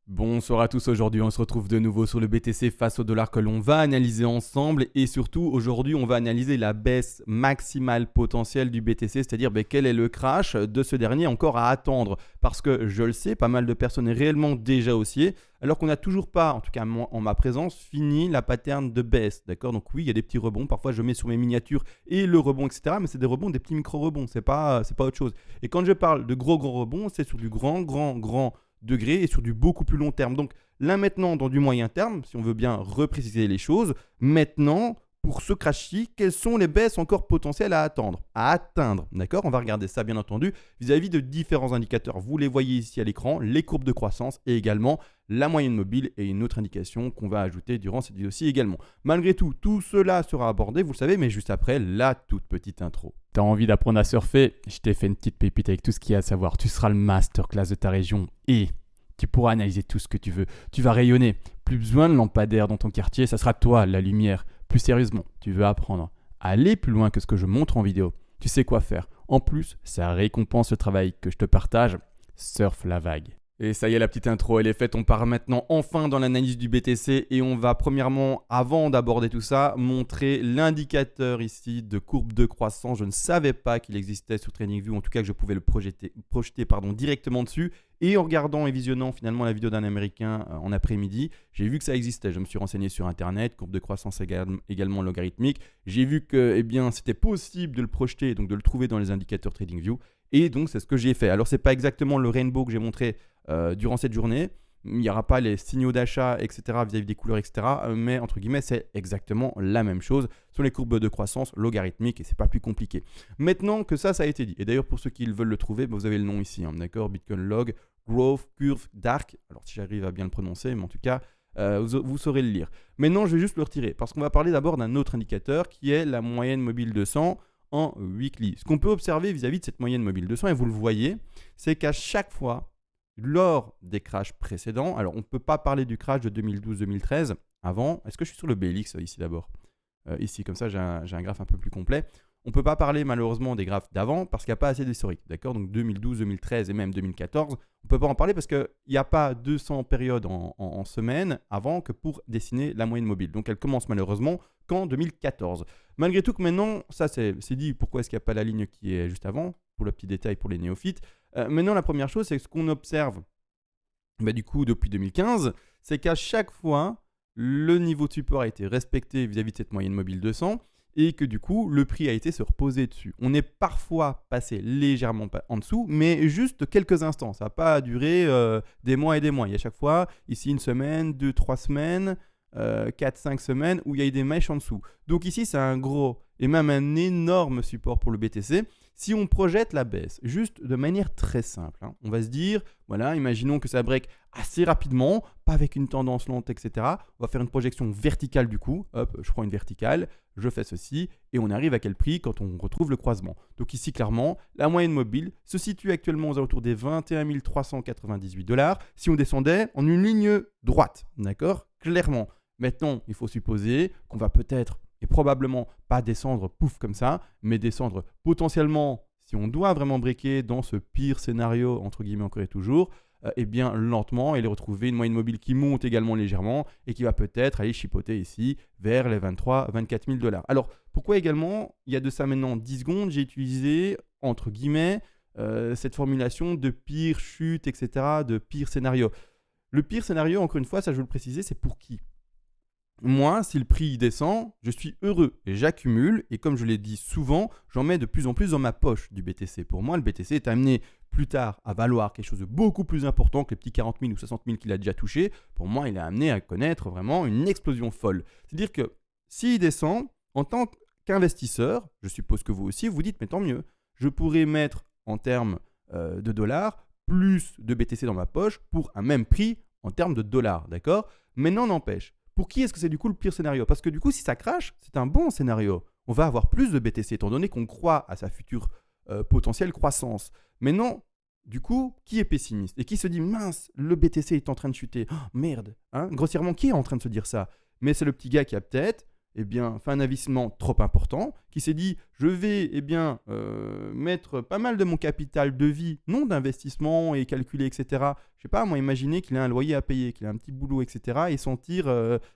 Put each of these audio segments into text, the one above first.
Bonsoir à tous, aujourd'hui on se retrouve de nouveau sur le BTC face au dollar que l'on va analyser ensemble et surtout aujourd'hui on va analyser la baisse maximale potentielle du BTC, c'est-à-dire quel est le crash de ce dernier encore à attendre parce que je le sais, pas mal de personnes est réellement déjà haussier alors qu'on n'a toujours pas, en tout cas en ma présence, fini la pattern de baisse, d'accord? Donc oui, il y a des petits rebonds, parfois je mets sur mes miniatures et le rebond etc, mais c'est des rebonds, des petits micro-rebonds, c'est pas autre chose. Et quand je parle de gros rebonds, c'est sur du grand degré et sur du beaucoup plus long terme. Donc là maintenant, dans du moyen terme, si on veut bien repréciser les choses, maintenant, pour ce crash-ci, quelles sont les baisses encore potentielles à atteindre, d'accord? On va regarder ça bien entendu vis-à-vis de différents indicateurs. Vous les voyez ici à l'écran, les courbes de croissance et également la moyenne mobile et une autre indication qu'on va ajouter durant cette vidéo-ci également. Malgré tout, tout cela sera abordé, vous le savez, mais juste après la toute petite intro. T'as envie d'apprendre à surfer? Je t'ai fait une petite pépite avec tout ce qu'il y a à savoir. Tu seras le masterclass de ta région et tu pourras analyser tout ce que tu veux. Tu vas rayonner. Plus besoin de lampadaire dans ton quartier, ça sera toi la lumière. Plus sérieusement, tu veux apprendre à aller plus loin que ce que je montre en vidéo. Tu sais quoi faire. En plus, ça récompense le travail que je te partage. Surfe la vague. Et ça y est, la petite intro, elle est faite. On part maintenant enfin dans l'analyse du BTC et on va premièrement, avant d'aborder tout ça, montrer l'indicateur ici de courbe de croissance. Je ne savais pas qu'il existait sur TradingView, en tout cas que je pouvais le projeter directement dessus. Et en regardant et visionnant finalement la vidéo d'un Américain en après-midi, j'ai vu que ça existait. Je me suis renseigné sur Internet, courbe de croissance également logarithmique. J'ai vu que c'était possible de le projeter, donc de le trouver dans les indicateurs TradingView. Et donc, c'est ce que j'ai fait. Alors, ce n'est pas exactement le rainbow que j'ai montré durant cette journée. Il n'y aura pas les signaux d'achat, etc., vis-à-vis des couleurs, etc. Mais, entre guillemets, c'est exactement la même chose sur les courbes de croissance logarithmiques et ce n'est pas plus compliqué. Maintenant que ça a été dit, et d'ailleurs, pour ceux qui veulent le trouver, vous avez le nom ici, d'accord? Bitcoin Log, Growth, Curve, Dark. Alors, si j'arrive à bien le prononcer, mais en tout cas, vous saurez le lire. Maintenant, je vais juste le retirer parce qu'on va parler d'abord d'un autre indicateur qui est la moyenne mobile 200 en weekly. Ce qu'on peut observer vis-à-vis de cette moyenne mobile 200, et vous le voyez, c'est qu'à chaque fois, lors des crashs précédents, alors on ne peut pas parler du crash de 2012-2013 avant, est-ce que je suis sur le BLX ici d'abord ici, comme ça j'ai un graphe un peu plus complet. On ne peut pas parler malheureusement des graphes d'avant parce qu'il n'y a pas assez d'historique, d'accord? Donc 2012, 2013 et même 2014, on ne peut pas en parler parce qu'il n'y a pas 200 périodes en semaine avant que pour dessiner la moyenne mobile. Donc elle commence malheureusement qu'en 2014. Malgré tout que maintenant, ça c'est dit, pourquoi est-ce qu'il n'y a pas la ligne qui est juste avant? Pour le petit détail pour les néophytes. Maintenant la première chose, c'est que ce qu'on observe du coup depuis 2015, c'est qu'à chaque fois, le niveau de support a été respecté vis-à-vis de cette moyenne mobile 200 et que du coup, le prix a été se reposer dessus. On est parfois passé légèrement en dessous, mais juste quelques instants. Ça n'a pas duré des mois et des mois. Il y a chaque fois, ici, une semaine, 2-3 semaines, 4-5 semaines, où il y a eu des mèches en dessous. Donc ici, c'est un gros et même un énorme support pour le BTC. Si on projette la baisse, juste de manière très simple, on va se dire, voilà, imaginons que ça break assez rapidement, pas avec une tendance lente, etc. On va faire une projection verticale du coup. Hop, je prends une verticale, je fais ceci, et on arrive à quel prix quand on retrouve le croisement. Donc ici, clairement, la moyenne mobile se situe actuellement aux alentours des 21 398 $. Si on descendait en une ligne droite, d'accord? Clairement. Maintenant, il faut supposer qu'on va peut-être et probablement pas descendre pouf comme ça, mais descendre potentiellement, si on doit vraiment briquer dans ce pire scénario, entre guillemets encore et toujours, bien lentement et les retrouver une moyenne mobile qui monte également légèrement et qui va peut-être aller chipoter ici vers les 23-24 000 $. Alors, pourquoi également, il y a de ça maintenant 10 secondes, j'ai utilisé, entre guillemets, cette formulation de pire chute, etc., de pire scénario. Le pire scénario, encore une fois, ça je veux le préciser, c'est pour qui? Moi, si le prix descend, je suis heureux et j'accumule. Et comme je l'ai dit souvent, j'en mets de plus en plus dans ma poche du BTC. Pour moi, le BTC est amené plus tard à valoir quelque chose de beaucoup plus important que les petits 40 000 ou 60 000 qu'il a déjà touché. Pour moi, il est amené à connaître vraiment une explosion folle. C'est-à-dire que s'il descend, en tant qu'investisseur, je suppose que vous aussi, vous dites, mais tant mieux, je pourrais mettre en termes de dollars plus de BTC dans ma poche pour un même prix en termes de dollars, d'accord? Mais non, n'empêche. Pour qui est-ce que c'est du coup le pire scénario? Parce que du coup, si ça crache, c'est un bon scénario. On va avoir plus de BTC étant donné qu'on croit à sa future potentielle croissance. Mais non, du coup, qui est pessimiste et qui se dit mince, le BTC est en train de chuter. Oh, merde, grossièrement, qui est en train de se dire ça? Mais c'est le petit gars qui a peut-être fait un investissement trop important, qui s'est dit je vais mettre pas mal de mon capital de vie, non d'investissement et calculer, etc. Je sais pas, moi, imaginer qu'il a un loyer à payer, qu'il a un petit boulot, etc. et sentir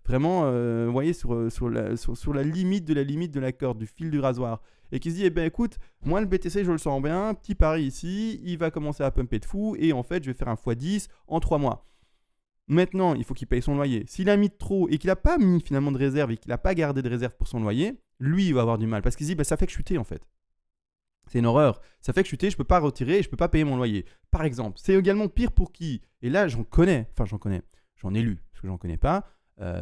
vraiment, vous voyez, sur la limite de la corde, du fil du rasoir. Et qui se dit, écoute, moi, le BTC, je le sens bien, petit pari ici, il va commencer à pumper de fou, et en fait, je vais faire un x10 en 3 mois. Maintenant, il faut qu'il paye son loyer. S'il a mis de trop et qu'il n'a pas mis finalement de réserve et qu'il n'a pas gardé de réserve pour son loyer, lui, il va avoir du mal. Parce qu'il se dit, ça fait que chuter en fait. C'est une horreur. Ça fait que chuter, je ne peux pas retirer et je ne peux pas payer mon loyer. Par exemple, c'est également pire pour qui? Et là, j'en ai lu. Parce que j'en connais pas.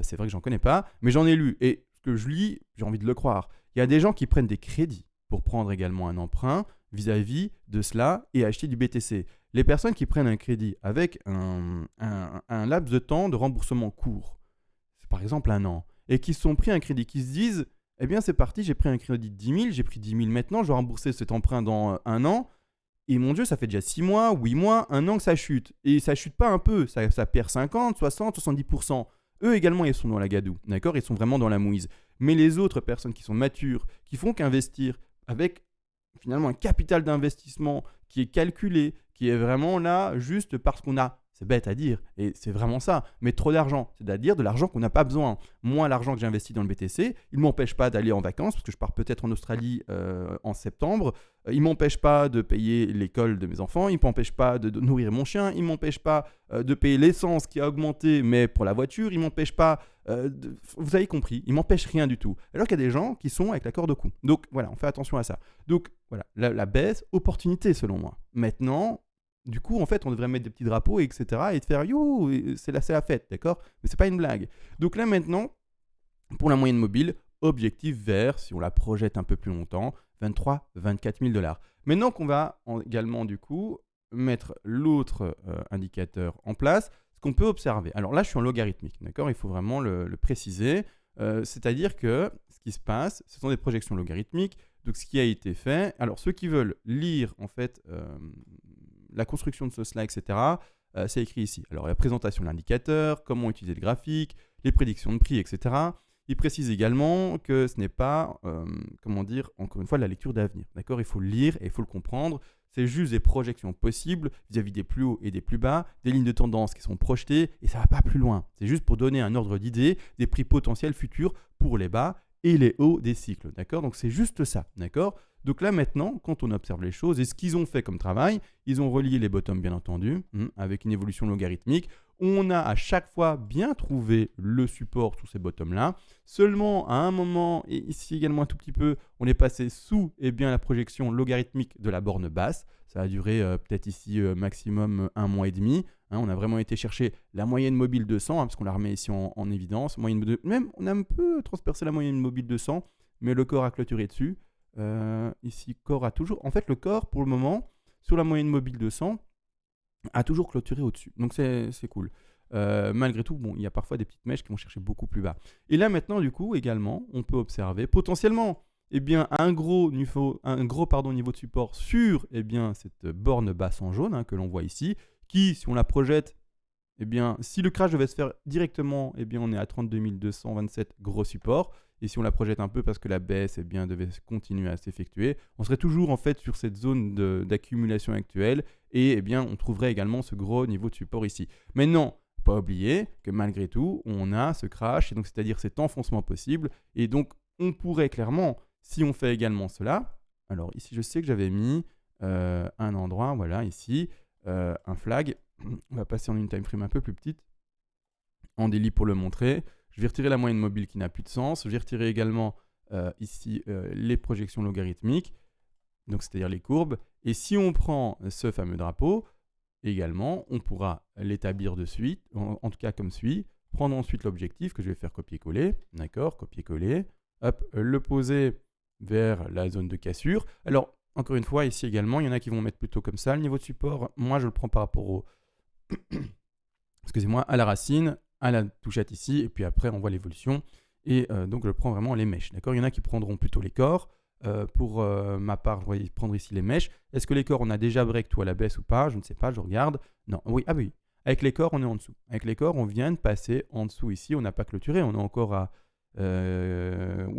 C'est vrai que j'en connais pas, mais j'en ai lu. Et ce que je lis, j'ai envie de le croire. Il y a des gens qui prennent des crédits pour prendre également un emprunt vis-à-vis de cela et acheter du BTC. Les personnes qui prennent un crédit avec un laps de temps de remboursement court, c'est par exemple 1 an, et qui se sont pris un crédit, qui se disent c'est parti, j'ai pris un crédit de 10 000, j'ai pris 10 000 maintenant, je vais rembourser cet emprunt dans 1 an, et mon Dieu, ça fait déjà 6 mois, 8 mois, 1 an que ça chute. Et ça chute pas un peu, ça perd 50, 60, 70%. Eux également, ils sont dans la gadoue, d'accord? Ils sont vraiment dans la mouise. Mais les autres personnes qui sont matures, qui font qu'investir avec finalement un capital d'investissement qui est calculé, qui est vraiment là juste parce qu'on a, c'est bête à dire, et c'est vraiment ça, mais trop d'argent, c'est-à-dire de l'argent qu'on n'a pas besoin. Moi, l'argent que j'ai investi dans le BTC, il ne m'empêche pas d'aller en vacances, parce que je pars peut-être en Australie en septembre, il ne m'empêche pas de payer l'école de mes enfants, il ne m'empêche pas de nourrir mon chien, il ne m'empêche pas de payer l'essence qui a augmenté, mais pour la voiture, il ne m'empêche pas, vous avez compris, il ne m'empêche rien du tout. Alors qu'il y a des gens qui sont avec la corde au cou. Donc voilà, on fait attention à ça. Donc voilà, la baisse, opportunité selon moi. Maintenant, du coup, en fait, on devrait mettre des petits drapeaux, etc. et de faire youhou, c'est la fête, d'accord? Mais c'est pas une blague. Donc là, maintenant, pour la moyenne mobile, objectif vert, si on la projette un peu plus longtemps, 23-24 000 $. Maintenant qu'on va également, du coup, mettre l'autre indicateur en place, ce qu'on peut observer. Alors là, je suis en logarithmique, d'accord? Il faut vraiment le préciser. C'est-à-dire que ce qui se passe, ce sont des projections logarithmiques. Donc, ce qui a été fait, alors ceux qui veulent lire, en fait, la construction de ce slide, etc., c'est écrit ici. Alors, la présentation de l'indicateur, comment utiliser le graphique, les prédictions de prix, etc. Il précise également que ce n'est pas, encore une fois, la lecture d'avenir. D'accord? Il faut le lire et il faut le comprendre. C'est juste des projections possibles vis-à-vis des plus hauts et des plus bas, des lignes de tendance qui sont projetées et ça ne va pas plus loin. C'est juste pour donner un ordre d'idée des prix potentiels futurs pour les bas et les hauts des cycles. D'accord? Donc, c'est juste ça. D'accord? Donc là, maintenant, quand on observe les choses et ce qu'ils ont fait comme travail, ils ont relié les bottoms, bien entendu, avec une évolution logarithmique. On a à chaque fois bien trouvé le support sur ces bottoms-là. Seulement, à un moment, et ici également un tout petit peu, on est passé sous la projection logarithmique de la borne basse. Ça a duré peut-être ici maximum 1 mois et demi. On a vraiment été chercher la moyenne mobile 200, parce qu'on la remet ici en évidence. Même, on a un peu transpercé la moyenne mobile 200, mais le corps a clôturé dessus. Ici, corps a toujours... En fait, le corps, pour le moment, sur la moyenne mobile 200, a toujours clôturé au-dessus. Donc, c'est cool. Malgré tout, il y a parfois des petites mèches qui vont chercher beaucoup plus bas. Et là, maintenant, du coup, également, on peut observer potentiellement un gros niveau de support sur cette borne basse en jaune que l'on voit ici, qui, si on la projette, si le crash devait se faire directement, on est à 32 227 gros supports. Et si on la projette un peu parce que la baisse devait continuer à s'effectuer, on serait toujours en fait sur cette zone d'accumulation actuelle et on trouverait également ce gros niveau de support ici. Maintenant, pas oublier que malgré tout, on a ce crash, et donc c'est-à-dire cet enfoncement possible. Et donc, on pourrait clairement, si on fait également cela, alors ici je sais que j'avais mis un endroit, voilà ici, un flag, on va passer en une time frame un peu plus petite, en daily pour le montrer. Je vais retirer la moyenne mobile qui n'a plus de sens. Je vais retirer également ici les projections logarithmiques, donc c'est-à-dire les courbes. Et si on prend ce fameux drapeau, également, on pourra l'établir de suite, en tout cas comme suit. Prendre ensuite l'objectif que je vais faire copier-coller. D'accord, copier-coller. Hop, le poser vers la zone de cassure. Alors, encore une fois, ici également, il y en a qui vont mettre plutôt comme ça le niveau de support. Moi, je le prends par rapport au... Excusez-moi, à la racine, à la touchette ici, et puis après on voit l'évolution, et donc je prends vraiment les mèches, d'accord? Il y en a qui prendront plutôt les corps, pour ma part je vais prendre ici les mèches. Est-ce que les corps on a déjà break tout à la baisse ou pas? Je ne sais pas, je regarde. Non, oui, oui, avec les corps on est en dessous, avec les corps on vient de passer en dessous ici, on n'a pas clôturé, on est encore à Où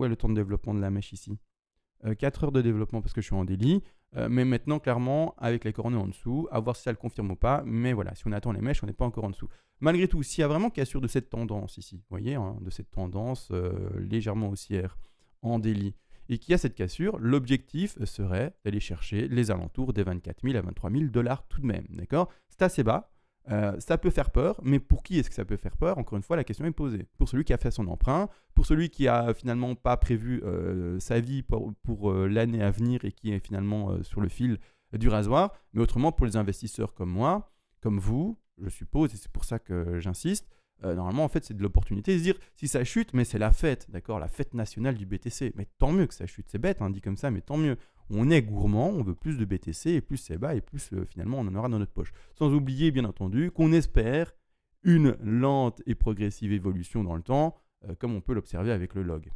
est le temps de développement de la mèche ici 4 heures de développement parce que je suis en daily. Mais maintenant, clairement, avec les coordonnées en dessous, à voir si ça le confirme ou pas. Mais voilà, si on attend les mèches, on n'est pas encore en dessous. Malgré tout, s'il y a vraiment cassure de cette tendance ici, vous voyez, hein, de cette tendance légèrement haussière en daily, et qu'il y a cette cassure, l'objectif serait d'aller chercher les alentours des 24 000 à 23 000 dollars tout de même. D'accord ? C'est assez bas. Ça peut faire peur, mais pour qui est-ce que ça peut faire peur ? Encore une fois, la question est posée. Pour celui qui a fait son emprunt, pour celui qui a finalement pas prévu sa vie pour l'année à venir et qui est finalement sur le fil du rasoir, mais autrement pour les investisseurs comme moi, comme vous, je suppose, et c'est pour ça que j'insiste, normalement en fait c'est de l'opportunité de se dire si ça chute, mais c'est la fête, d'accord, la fête nationale du BTC, mais tant mieux que ça chute, c'est bête, hein, dit comme ça, mais tant mieux. On est gourmand, on veut plus de BTC, et plus c'est bas, et plus finalement on en aura dans notre poche. Sans oublier, bien entendu, qu'on espère une lente et progressive évolution dans le temps, comme on peut l'observer avec le log.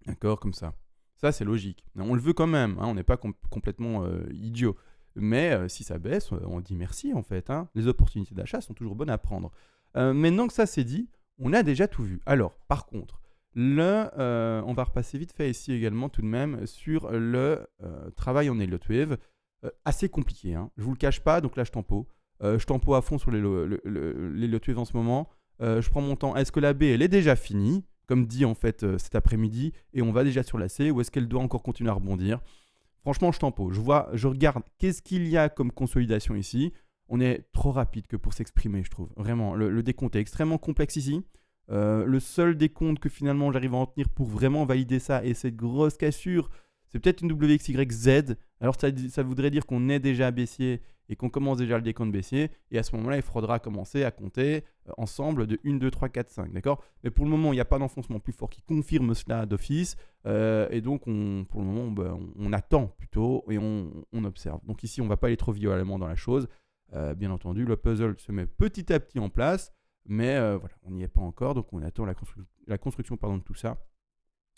D'accord, comme ça. Ça, c'est logique. On le veut quand même, hein, on n'est pas complètement idiot. Mais si ça baisse, on dit merci en fait. Hein. Les opportunités d'achat sont toujours bonnes à prendre. Maintenant que ça c'est dit, on a déjà tout vu. Alors, par contre, on va repasser vite fait ici également tout de même sur le travail en Elliott Wave. Assez compliqué, hein. Je vous le cache pas, donc là je tempo. Je tempo à fond sur l'Elliott Wave en ce moment. Je prends mon temps. Est-ce que la B elle est déjà finie, comme dit en fait cet après-midi, et on va déjà sur la C, ou est-ce qu'elle doit encore continuer à rebondir ? Franchement, je tempo. Je regarde qu'est-ce qu'il y a comme consolidation ici. On est trop rapide que pour s'exprimer, je trouve. Vraiment, le décompte est extrêmement complexe ici. Le seul décompte que finalement j'arrive à en tenir pour vraiment valider ça et cette grosse cassure, c'est peut-être une WXYZ. Alors ça voudrait dire qu'on est déjà baissier et qu'on commence déjà le décompte baissier. Et à ce moment-là, il faudra commencer à compter ensemble de 1, 2, 3, 4, 5. D'accord ? Mais pour le moment, il n'y a pas d'enfoncement plus fort qui confirme cela d'office. Et donc, pour le moment, on attend plutôt et on observe. Donc ici, on ne va pas aller trop violemment dans la chose. Bien entendu, le puzzle se met petit à petit en place. Mais voilà, on n'y est pas encore. Donc on attend la construction de tout ça.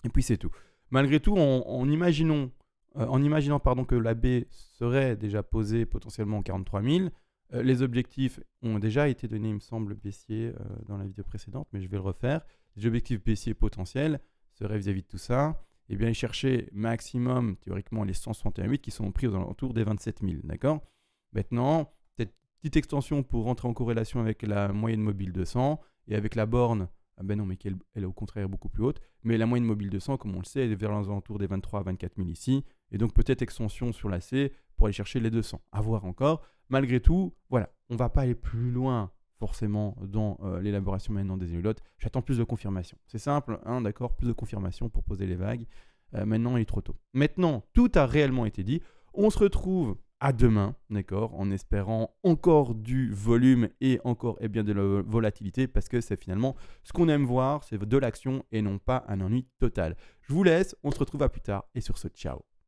Et puis c'est tout. Malgré tout, en imaginant que la B serait déjà posée potentiellement en 43 000, les objectifs ont déjà été donnés, il me semble, baissier dans la vidéo précédente, mais je vais le refaire. Les objectifs baissiers potentiels seraient vis-à-vis de tout ça. Et bien, chercher maximum, théoriquement, les 161,8 qui sont pris aux alentours des 27 000. D'accord ? Maintenant, cette petite extension pour rentrer en corrélation avec la moyenne mobile 200 et avec la borne. Ah ben non, mais elle est au contraire beaucoup plus haute. Mais la moyenne mobile 200, comme on le sait, est vers les alentours des 23 à 24 000 ici. Et donc peut-être extension sur la C pour aller chercher les 200. À voir encore. Malgré tout, voilà, on ne va pas aller plus loin forcément dans l'élaboration maintenant des éulotes. J'attends plus de confirmation. C'est simple, hein, d'accord, plus de confirmation pour poser les vagues. Maintenant, il est trop tôt. Maintenant, tout a réellement été dit. On se retrouve à demain, d'accord, en espérant encore du volume et encore bien de la volatilité, parce que c'est finalement ce qu'on aime voir, c'est de l'action et non pas un ennui total. Je vous laisse, on se retrouve à plus tard et sur ce, ciao.